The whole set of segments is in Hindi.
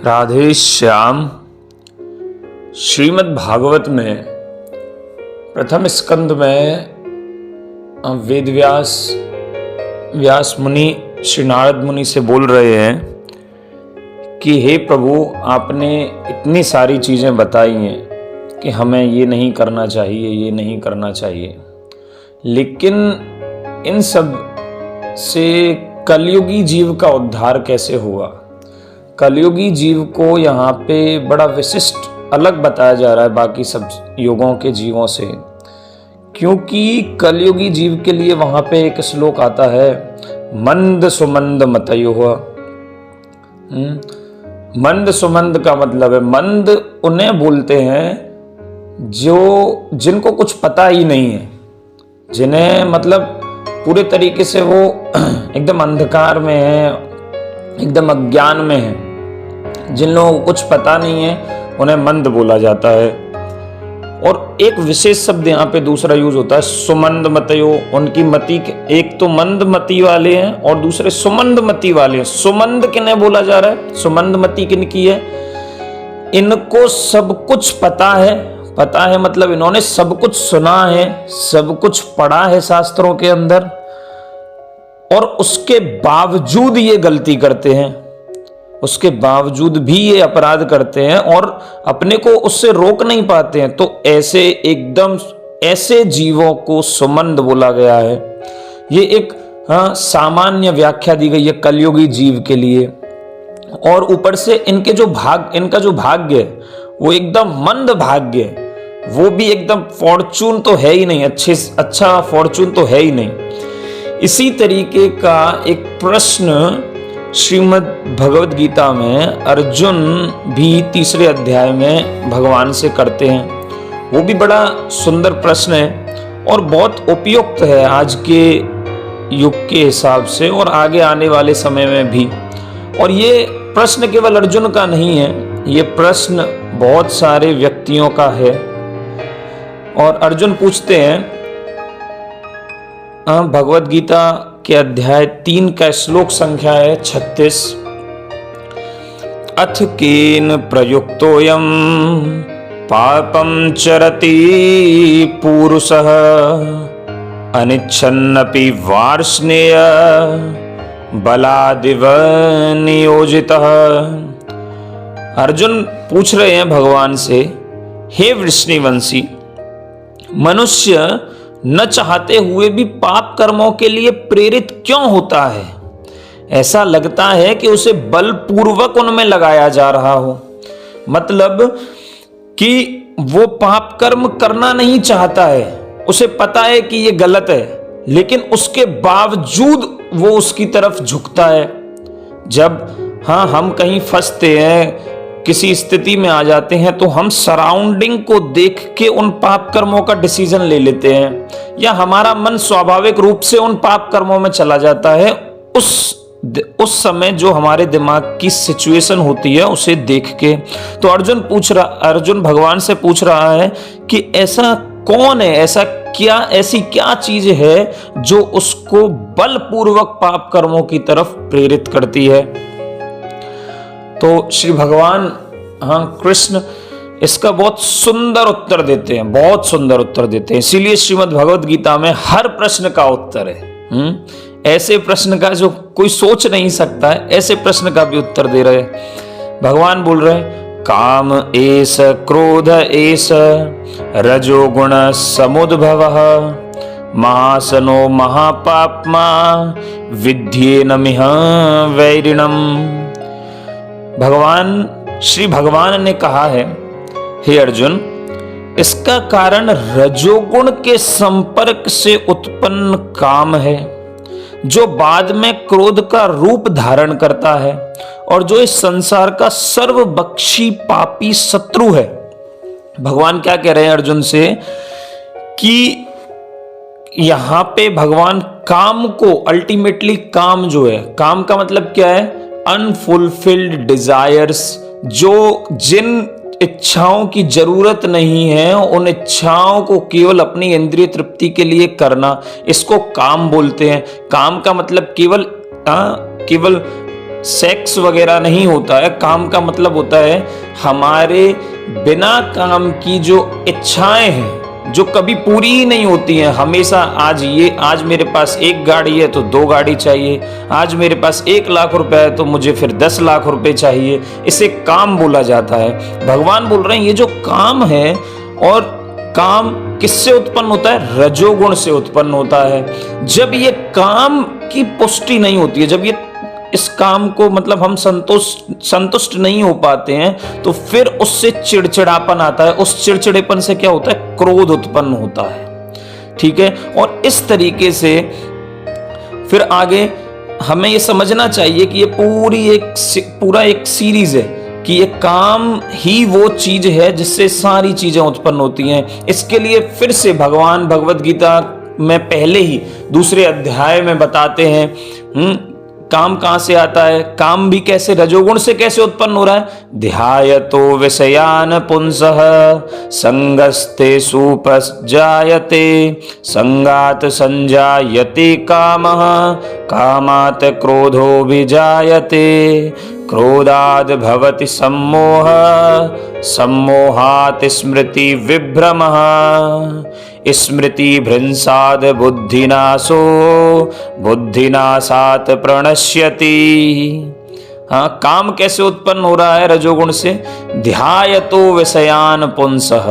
राधे श्याम। श्रीमद् भागवत में प्रथम स्कंद में वेद व्यास मुनि श्री नारद मुनि से बोल रहे हैं कि हे प्रभु, आपने इतनी सारी चीज़ें बताई हैं कि हमें ये नहीं करना चाहिए, ये नहीं करना चाहिए, लेकिन इन सब से कलयुगी जीव का उद्धार कैसे होगा। कलयुगी जीव को यहाँ पे बड़ा विशिष्ट अलग बताया जा रहा है बाकी सब युगों के जीवों से, क्योंकि कलयुगी जीव के लिए वहाँ पे एक श्लोक आता है, मंद सुमंद मतयो। मंद सुमंद का मतलब है, मंद उन्हें बोलते हैं जिनको कुछ पता ही नहीं है, जिन्हें मतलब पूरे तरीके से वो एकदम अंधकार में है, एकदम अज्ञान में है, जिन लोगों को कुछ पता नहीं है उन्हें मंद बोला जाता है। और एक विशेष शब्द यहाँ पे दूसरा यूज होता है, सुमंद मतयो। उनकी मति एक तो मंद मति वाले हैं और दूसरे सुमंद मति वाले हैं। सुमंद किन्हें बोला जा रहा है, सुमंद मति किन की है? इनको सब कुछ पता है मतलब इन्होंने सब कुछ सुना है, सब कुछ पढ़ा है शास्त्रों के अंदर, और उसके बावजूद ये गलती करते हैं, उसके बावजूद भी ये अपराध करते हैं और अपने को उससे रोक नहीं पाते हैं। तो ऐसे जीवों को सुमंद बोला गया है। ये एक सामान्य व्याख्या दी गई है कलयुगी जीव के लिए। और ऊपर से इनका जो भाग्य है वो एकदम मंद भाग्य है, वो भी एकदम फॉर्चून तो है ही नहीं, अच्छा फॉर्चून तो है ही नहीं। इसी तरीके का एक प्रश्न श्रीमद् भगवद गीता में अर्जुन भी तीसरे अध्याय में भगवान से करते हैं। वो भी बड़ा सुंदर प्रश्न है और बहुत उपयुक्त है आज के युग के हिसाब से और आगे आने वाले समय में भी। और ये प्रश्न केवल अर्जुन का नहीं है, ये प्रश्न बहुत सारे व्यक्तियों का है। और अर्जुन पूछते हैं, भगवद गीता के अध्याय 3 का श्लोक संख्या है 36। अथ केन प्रयुक्तोऽयं पापं चरति पूरुषः अनिच्छन्नपि वार्ष्णेय बलादिव नियोजितः। अर्जुन पूछ रहे हैं भगवान से, हे वृष्णिवंशी, मनुष्य न चाहते हुए भी पाप कर्मों के लिए प्रेरित क्यों होता है? ऐसा लगता है कि उसे बलपूर्वक उनमें लगाया जा रहा हो। मतलब कि वो पाप कर्म करना नहीं चाहता है, उसे पता है कि ये गलत है, लेकिन उसके बावजूद वो उसकी तरफ झुकता है। जब हम कहीं फंसते हैं, किसी स्थिति में आ जाते हैं, तो हम सराउंडिंग को देख के उन पाप कर्मों का डिसीजन ले लेते हैं, या हमारा मन स्वाभाविक रूप से उन पाप कर्मों में चला जाता है। उस समय जो हमारे दिमाग की सिचुएशन होती है उसे देख के। तो अर्जुन भगवान से पूछ रहा है कि ऐसा कौन है, ऐसी क्या चीज है जो उसको बलपूर्वक पाप कर्मों की तरफ प्रेरित करती है। तो श्री भगवान कृष्ण इसका बहुत सुंदर उत्तर देते हैं, इसीलिए श्रीमद् भगवद गीता में हर प्रश्न का उत्तर है। ऐसे प्रश्न का जो कोई सोच नहीं सकता है, ऐसे प्रश्न का भी उत्तर दे रहे हैं। भगवान बोल रहे हैं, काम एष क्रोध एष रजोगुण समुद्भवः महासनो महापाप्मा विद्येनमिह वैरिणम्। श्री भगवान ने कहा है, हे अर्जुन, इसका कारण रजोगुण के संपर्क से उत्पन्न काम है, जो बाद में क्रोध का रूप धारण करता है और जो इस संसार का सर्वभक्षी पापी शत्रु है। भगवान क्या कह रहे हैं अर्जुन से कि यहां पे भगवान काम को अल्टीमेटली, काम जो है, काम का मतलब क्या है? अनफुलफिल्ड डिजायर्स, जिन इच्छाओं की जरूरत नहीं है, उन इच्छाओं को केवल अपनी इंद्रिय तृप्ति के लिए करना, इसको काम बोलते हैं। काम का मतलब केवल सेक्स वगैरह नहीं होता है। काम का मतलब होता है हमारे बिना काम की जो इच्छाएं हैं, जो कभी पूरी ही नहीं होती हैं। हमेशा आज मेरे पास एक गाड़ी है तो 2 गाड़ी चाहिए, आज मेरे पास 1 लाख रुपए है तो मुझे फिर 10 लाख रुपए चाहिए। इसे काम बोला जाता है। भगवान बोल रहे हैं ये जो काम है, और काम किससे उत्पन्न होता है? रजोगुण से उत्पन्न होता है। जब ये काम की पुष्टि नहीं होती है, जब ये इस काम को मतलब हम संतुष्ट नहीं हो पाते हैं, तो फिर उससे चिड़चिड़ापन आता है। उस चिड़चिड़ेपन से क्या होता है? क्रोध उत्पन्न होता है। ठीक है, और इस तरीके से फिर आगे हमें ये समझना चाहिए कि ये पूरा एक सीरीज है कि ये काम ही वो चीज है जिससे सारी चीजें उत्पन्न होती हैं। इसके लिए फिर से भगवान भगवत गीता में पहले ही दूसरे अध्याय में बताते हैं काम कहां से आता है, काम भी कैसे रजोगुण से कैसे उत्पन्न हो रहा है। ध्यायतो विषयान पुंसः संगस्ते सुपजायते संगात संजायते कामः कामात् क्रोधो विजायते क्रोधाद् भवति सम्मोह सम्मोहात् स्मृति विभ्रमः स्मृति भ्रंसाद बुद्धिनाशो बुद्धिनाशात प्रणश्यति। हाँ, काम कैसे उत्पन्न हो रहा है? रजोगुण से। ध्यायतो विषयान पुंसः,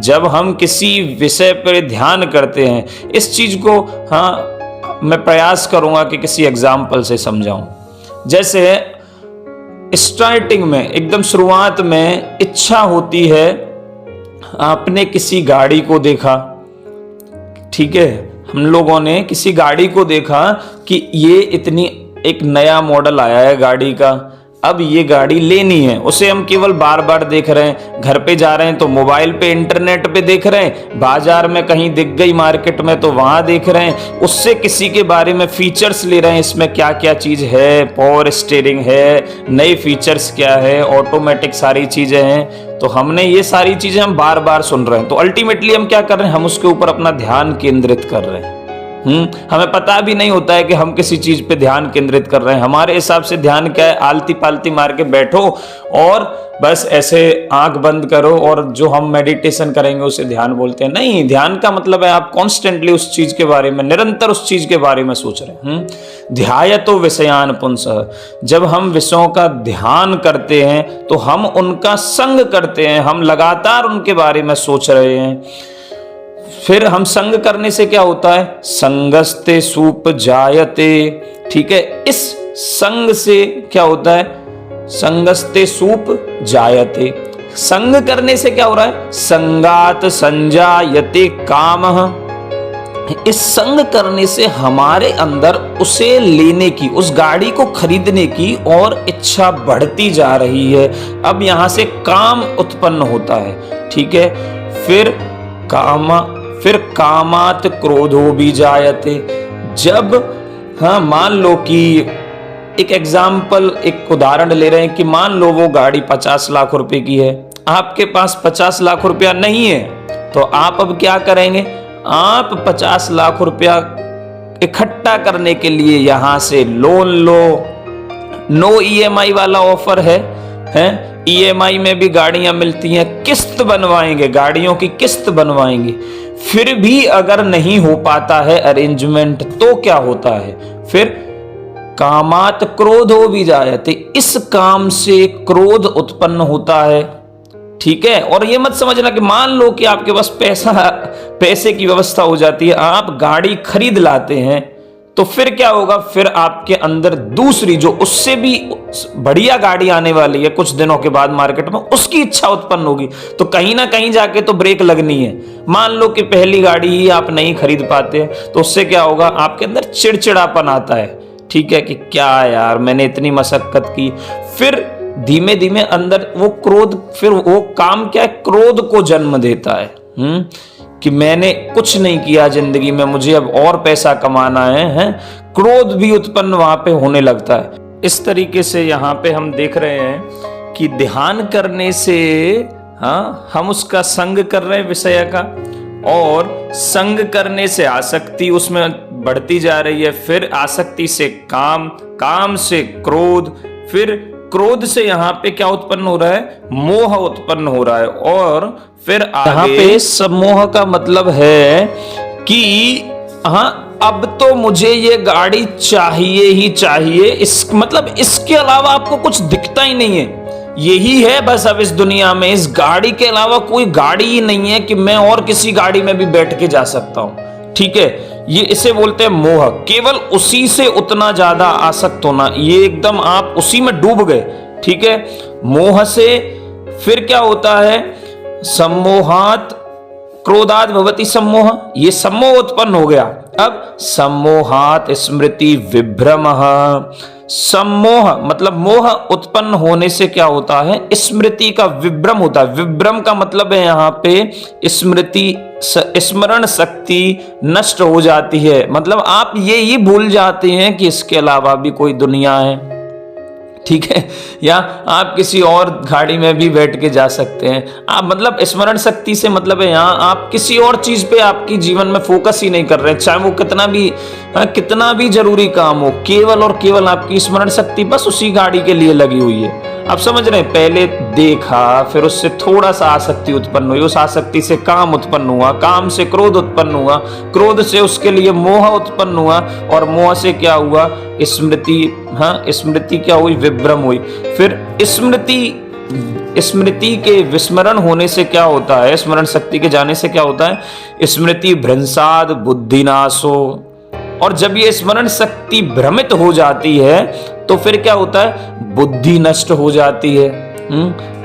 जब हम किसी विषय पर ध्यान करते हैं। इस चीज को मैं प्रयास करूंगा कि किसी एग्जाम्पल से समझाऊं। जैसे स्टार्टिंग में, एकदम शुरुआत में इच्छा होती है, आपने किसी गाड़ी को देखा, ठीक है, हम लोगों ने किसी गाड़ी को देखा कि ये इतनी एक नया मॉडल आया है गाड़ी का, अब ये गाड़ी लेनी है। उसे हम केवल बार बार देख रहे हैं, घर पे जा रहे हैं तो मोबाइल पे इंटरनेट पे देख रहे हैं, बाजार में कहीं दिख गई मार्केट में तो वहां देख रहे हैं, उससे किसी के बारे में फीचर्स ले रहे हैं, इसमें क्या क्या चीज है, पावर स्टीयरिंग है, नए फीचर्स क्या है, ऑटोमेटिक सारी चीजें हैं। तो हमने ये सारी चीजें हम बार बार सुन रहे हैं, तो अल्टीमेटली हम क्या कर रहे हैं? हम उसके ऊपर अपना ध्यान केंद्रित कर रहे हैं। हमें पता भी नहीं होता है कि हम किसी चीज पे ध्यान केंद्रित कर रहे हैं। हमारे हिसाब से ध्यान क्या है? आलती पालती मार के बैठो और बस ऐसे आंख बंद करो और जो हम मेडिटेशन करेंगे उसे ध्यान बोलते हैं। नहीं, ध्यान का मतलब है आप कॉन्स्टेंटली उस चीज के बारे में, निरंतर उस चीज के बारे में सोच रहे हैं। ध्यायतो विषयान पुंसः, जब हम विषयों का ध्यान करते हैं तो हम उनका संग करते हैं, हम लगातार उनके बारे में सोच रहे हैं। फिर हम संग करने से क्या होता है? संगस्ते सूप जायते। ठीक है, इस संग से क्या होता है? संगस्ते सूप जायते। संग करने से क्या हो रहा है? संगात संजायते कामः। इस संग करने से हमारे अंदर उसे लेने की, उस गाड़ी को खरीदने की और इच्छा बढ़ती जा रही है। अब यहां से काम उत्पन्न होता है। ठीक है, फिर कामात क्रोधो भी जायते। जब मान लो कि एक उदाहरण ले रहे हैं कि मान लो वो गाड़ी 50 लाख रुपए की है, आपके पास 50 लाख रुपया नहीं है, तो आप अब क्या करेंगे? आप 50 लाख रुपया इकट्ठा करने के लिए यहां से लोन लो। नो ईएमआई वाला ऑफर है। ईएमआई में भी गाड़ियां मिलती हैं, किस्त बनवाएंगे, गाड़ियों की किस्त बनवाएंगे। फिर भी अगर नहीं हो पाता है अरेंजमेंट तो क्या होता है? फिर कामात क्रोध हो भी जायते। इस काम से क्रोध उत्पन्न होता है। ठीक है, और ये मत समझना कि मान लो कि आपके पास पैसे की व्यवस्था हो जाती है, आप गाड़ी खरीद लाते हैं, तो फिर क्या होगा? फिर आपके अंदर दूसरी जो उससे भी बढ़िया गाड़ी आने वाली है कुछ दिनों के बाद मार्केट में, उसकी इच्छा उत्पन्न होगी। तो कहीं ना कहीं जाके तो ब्रेक लगनी है। मान लो कि पहली गाड़ी ही आप नहीं खरीद पाते, तो उससे क्या होगा? आपके अंदर चिड़चिड़ापन आता है। ठीक है, कि क्या यार, मैंने इतनी मशक्कत की। फिर धीमे धीमे अंदर वो क्रोध, फिर वो काम क्या है? क्रोध को जन्म देता है। कि मैंने कुछ नहीं किया जिंदगी में, मुझे अब और पैसा कमाना है। क्रोध भी उत्पन्न वहां पे होने लगता है। इस तरीके से यहाँ पे हम देख रहे हैं कि ध्यान करने से हम उसका संग कर रहे हैं विषय का, और संग करने से आसक्ति उसमें बढ़ती जा रही है, फिर आसक्ति से काम, काम से क्रोध, फिर क्रोध से यहाँ पे क्या उत्पन्न हो रहा है, मोह उत्पन्न हो रहा है, और फिर यहाँ पे सम्मोह का मतलब है कि हाँ अब तो मुझे ये गाड़ी चाहिए ही चाहिए, इस मतलब इसके अलावा आपको कुछ दिखता ही नहीं है, यही है बस अब इस दुनिया में, इस गाड़ी के अलावा कोई गाड़ी ही नहीं है कि मैं और किसी गाड़ी में भी बैठ के जा सकता हूं। ठीक है, ये इसे बोलते हैं मोह। केवल उसी से उतना ज्यादा आसक्त होना, ये एकदम आप उसी में डूब गए। ठीक है, मोह से फिर क्या होता है, सम्मोहात क्रोधात भवति सम्मोह, ये सम्मोह उत्पन्न हो गया। अब सम्मोहात स्मृति विभ्रमः, सम्मोह मतलब मोह उत्पन्न होने से क्या होता है, स्मृति का विभ्रम होता है। विभ्रम का मतलब है यहाँ पे स्मृति, स्मरण शक्ति नष्ट हो जाती है, मतलब आप ये भूल जाते हैं कि इसके अलावा भी कोई दुनिया है। ठीक है, या आप किसी और गाड़ी में भी बैठ के जा सकते हैं। आप मतलब स्मरण शक्ति से मतलब है यहाँ आप किसी और चीज पे आपकी जीवन में फोकस ही नहीं कर रहे, चाहे वो कितना भी जरूरी काम हो, केवल और केवल आपकी स्मरण शक्ति बस उसी गाड़ी के लिए लगी हुई है। आप समझ रहे हैं, पहले देखा, फिर उससे थोड़ा सा आसक्ति उत्पन्न हुई, उस आसक्ति से काम उत्पन्न हुआ, काम से क्रोध उत्पन्न हुआ, क्रोध से उसके लिए मोह उत्पन्न हुआ, और मोह से क्या हुआ, स्मृति, स्मृति क्या हुई, विभ्रम हुई। फिर स्मृति के विस्मरण होने से क्या होता है, स्मरण शक्ति के जाने से क्या होता है, स्मृति भ्रंशाद बुद्धिनाशो, और जब ये स्मरण शक्ति भ्रमित हो जाती है तो फिर क्या होता है, बुद्धि नष्ट हो जाती है।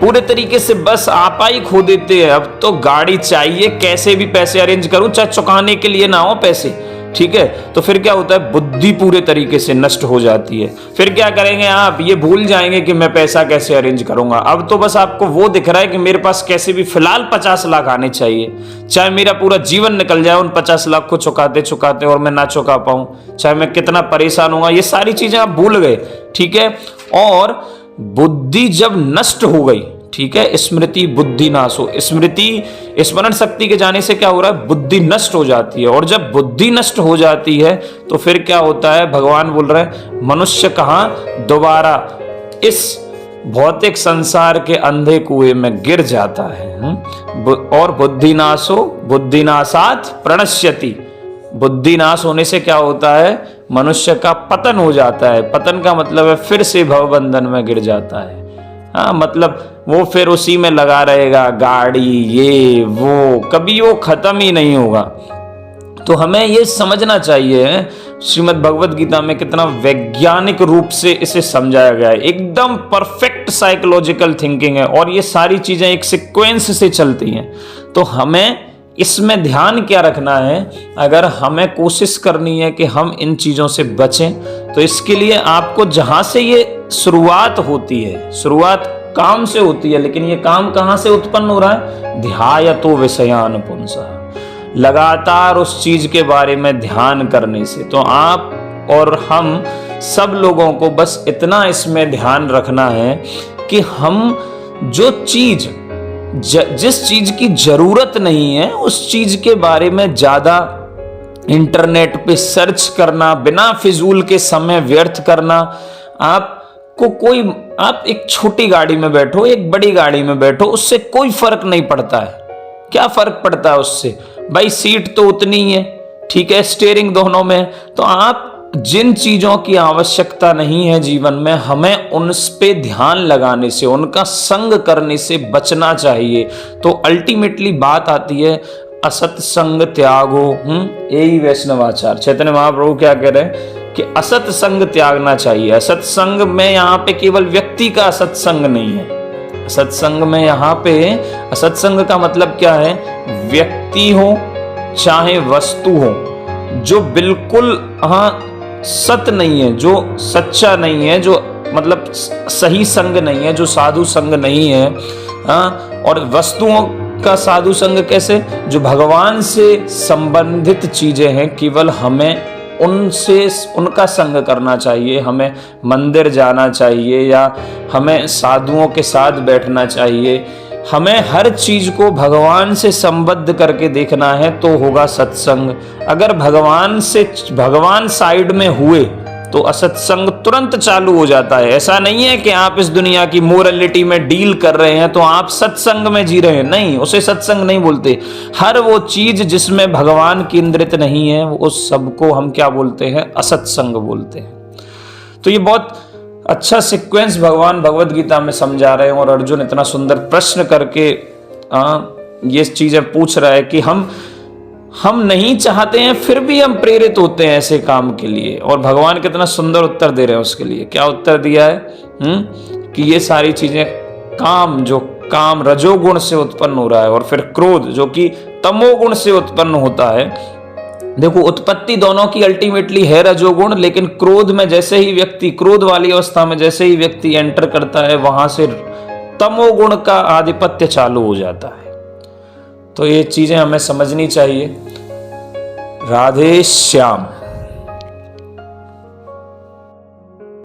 पूरे तरीके से बस आपा ही खो देते हैं, अब तो गाड़ी चाहिए, कैसे भी पैसे अरेंज करूं, चाहे चुकाने के लिए ना हो पैसे। ठीक है, तो फिर क्या होता है, बुद्धि पूरे तरीके से नष्ट हो जाती है। फिर क्या करेंगे आप, ये भूल जाएंगे कि मैं पैसा कैसे अरेंज करूंगा। अब तो बस आपको वो दिख रहा है कि मेरे पास कैसे भी फिलहाल 50 लाख आने चाहिए, चाहे मेरा पूरा जीवन निकल जाए उन 50 लाख को चुकाते चुकाते और मैं ना चुका पाऊं, चाहे मैं कितना परेशान हूंगा, ये सारी चीजें आप भूल गए। ठीक है, और बुद्धि जब नष्ट हो गई, ठीक है, स्मृति बुद्धि नाश हो, स्मृति स्मरण शक्ति के जाने से क्या हो रहा है, बुद्धि नष्ट हो जाती है, और जब बुद्धि नष्ट हो जाती है तो फिर क्या होता है, भगवान बोल रहे हैं, मनुष्य कहां दोबारा इस भौतिक संसार के अंधे कुएं में गिर जाता है। और बुद्धिनाशो बुद्धिनाशात प्रणश्यति, बुद्धिनाश होने से क्या होता है, मनुष्य का पतन हो जाता है। पतन का मतलब है फिर से भवबंधन में गिर जाता है। हाँ, मतलब वो फिर उसी में लगा रहेगा, गाड़ी ये वो, कभी वो खत्म ही नहीं होगा। तो हमें ये समझना चाहिए, श्रीमद् भगवद गीता में कितना वैज्ञानिक रूप से इसे समझाया गया है, एकदम परफेक्ट साइकोलॉजिकल थिंकिंग है, और ये सारी चीजें एक सीक्वेंस से चलती हैं। तो हमें इसमें ध्यान क्या रखना है, अगर हमें कोशिश करनी है कि हम इन चीजों से बचें, तो इसके लिए आपको जहां से ये शुरुआत होती है, शुरुआत काम से होती है, लेकिन ये काम कहां से उत्पन्न हो रहा है, ध्यायतो विषयान पुंसः, लगातार उस चीज के बारे में ध्यान करने से। तो आप और हम सब लोगों को बस इतना इसमें ध्यान रखना है कि हम जो चीज जिस चीज की जरूरत नहीं है उस चीज के बारे में ज्यादा इंटरनेट पे सर्च करना, बिना फिजूल के समय व्यर्थ करना। आप एक छोटी गाड़ी में बैठो, एक बड़ी गाड़ी में बैठो, उससे कोई फर्क नहीं पड़ता है। क्या फर्क पड़ता है उससे, भाई सीट तो उतनी ही है, ठीक है, स्टीयरिंग दोनों में। तो आप जिन चीजों की आवश्यकता नहीं है जीवन में, हमें उन पे ध्यान लगाने से, उनका संग करने से बचना चाहिए। तो अल्टीमेटली बात आती है असत्संग त्यागो, यही वैष्णवाचार। चैतन्य महाप्रभु क्या कह रहे हैं कि असत्संग त्यागना चाहिए। असत्संग में यहाँ पे केवल व्यक्ति का असत्संग नहीं है, सत्संग में यहाँ पे असत्संग का मतलब क्या है, व्यक्ति हो चाहे वस्तु हो, जो बिल्कुल सत्य नहीं है, जो सच्चा नहीं है, जो मतलब सही संग नहीं है, जो साधु संग नहीं है। और वस्तुओं का साधु संग कैसे, जो भगवान से संबंधित चीजें हैं, केवल हमें उनका संग करना चाहिए। हमें मंदिर जाना चाहिए या हमें साधुओं के साथ बैठना चाहिए हमें हर चीज को भगवान से संबद्ध करके देखना है तो होगा सत्संग। अगर भगवान साइड में हुए तो असत्संग तुरंत चालू हो जाता है। ऐसा नहीं है कि आप इस दुनिया की मोरलिटी में डील कर रहे हैं तो आप सत्संग में जी रहे हैं, नहीं, उसे सत्संग नहीं बोलते। हर वो चीज जिसमें भगवान केंद्रित नहीं है उस सबको हम क्या बोलते हैं, असत्संग बोलते हैं। तो ये बहुत अच्छा सीक्वेंस भगवान भगवत गीता में समझा रहे हैं और अर्जुन इतना सुंदर प्रश्न करके ये चीजें पूछ रहा है कि हम नहीं चाहते हैं फिर भी हम प्रेरित होते हैं ऐसे काम के लिए। और भगवान कितना सुंदर उत्तर दे रहे हैं उसके लिए। क्या उत्तर दिया है? कि ये सारी चीजें काम रजोगुण से उत्पन्न हो रहा है और फिर क्रोध जो कि तमोगुण से उत्पन्न होता है। देखो उत्पत्ति दोनों की अल्टीमेटली है रजोगुण, लेकिन क्रोध में जैसे ही व्यक्ति, क्रोध वाली अवस्था में जैसे ही व्यक्ति एंटर करता है वहां से तमोगुण का आधिपत्य चालू हो जाता है। तो ये चीजें हमें समझनी चाहिए। राधे श्याम।